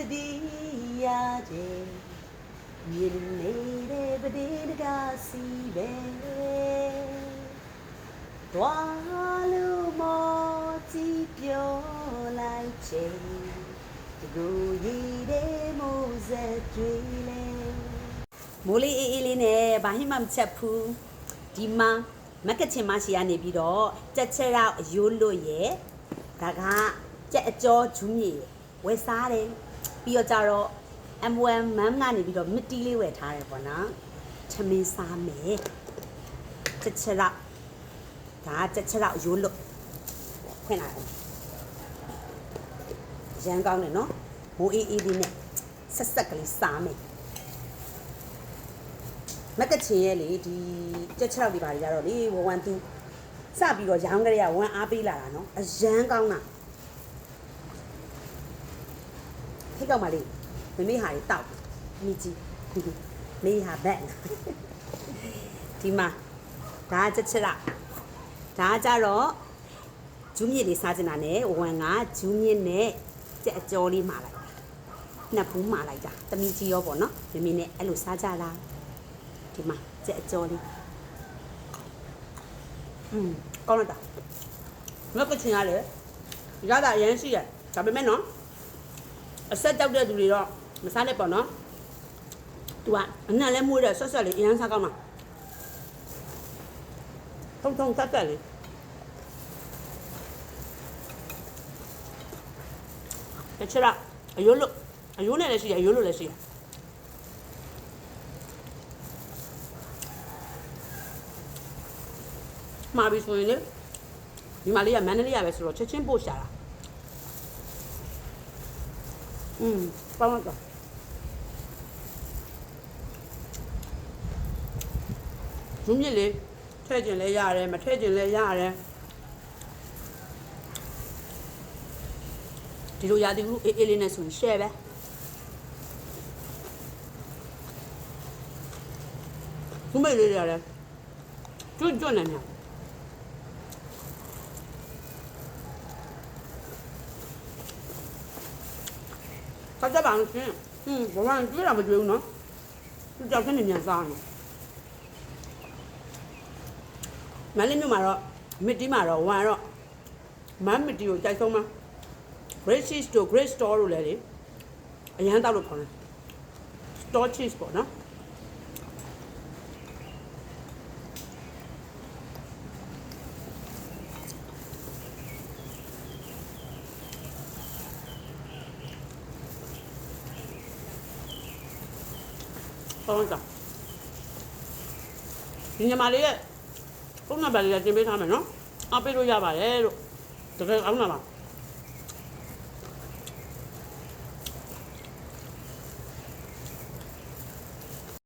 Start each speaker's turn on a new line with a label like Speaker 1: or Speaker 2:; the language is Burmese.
Speaker 1: dia de Yinere bade gasi be Dwalu mo ti pyo lai che Go yi de mo ze twile Moli ili ne bahimam chapu Dima မကချင်မရှိရနေပြီးတော့ကြက်ချက်ရောက်ရိုးလို့ရဒါကကြက်အကျော်ဂျူးမြေဝယ်စားတယ်ပြီးတော့ကြတော့ M1 မမ်ကနေပြီးတော့မတီးလေးဝယ်ထားတယ်ပေါ့နော်ချမင်းစားမယ်ကြက်ချက်ရောက်ဒါကြက်ချက်ရောက်ရိုးလို့ခွင့်လာတယ်ရန်ကောင်းတယ်နော်မိုးအေးအေးလေးနဲ့ဆက်ဆက်ကလေးစားမယ်မကချင်ရဲ့လေဒီကြက်6ဒီပါတွေကြတော့လေ112စပြီးတော့ရောင်းကြရ1အားပေးလာတာနော်အရန်ကောင်းတာထိတ်ကောက်ပါလေမမေဟာတွေတောက်မိကြီးမေဟာဘက်ဒီမှာဒါကြက်6ဒါကြတော့ဂျူးမြစ်လေးစားချင်တာနဲ့1ကဂျူးမြစ်နဲ့ကြက်အကျော်လေးမှာလိုက်နှစ်ဖူးမှာလိုက်တာတမီကြီးရောပေါ့နော်မမေနဲ့အဲ့လိုစားကြလားဒီမှာကြက်အကျော်လေးကောင်းလိုက်တာငါကချင်ရတယ်ရတာအရင်ရှိရဒါပေမဲ့နော်အဆက်တောက်တဲ့သူတွေတော့မစားနဲ့ပေါ့နော်သူကအနံ့လဲမွေးတဲ့ဆွတ်ဆွတ်လေးအရင်စားကောင်းမှာထုံထုံတက်တက်လေးတချရာအယိုးနဲ့လည်းရှိရအယိုးလို့လည်းရှိရမှာပြီးဆိုရင်လေဒီမလေးကမန္တလေးရပဲဆိုတော့ချက်ချင်းပို့ရှာတာပေါင်းတော့ဇုံးမြစ်လေးထည့်ကျင်လဲရတယ်မထည့်ကျင်လဲရတယ်ဒီလိုရာသီဥတုအေးအေးလေးနဲ့ဆိုရင် share ပဲဇုံးမိတ်လေးရတယ်ကျွတ်နေတယ်ခါကြပါလို့ရှင်ဘာမှကျွေးတာမကျွေးဘူးနော်သူကြောက်ခင်းနေမြန်စားနေမလေးမြို့မှာတော့မစ်တီမှာတော့ဝမ်တော့မမ်မစ်တီကိုကြိုက်ဆုံးမှာ Great Cheese တို့ Great Store တို့လည်းလေအရန်တောက်လို့ခေါ်တယ် Store Cheese ပေါ့နော်ဟုတ်ကဲ့ဒီညမလေးရဲ့ပုံနံပါတ်လေးတင်ပေးထားမယ်နော်အပေးလို့ရပါတယ်လို့တကယ်ကောင်းတာပါ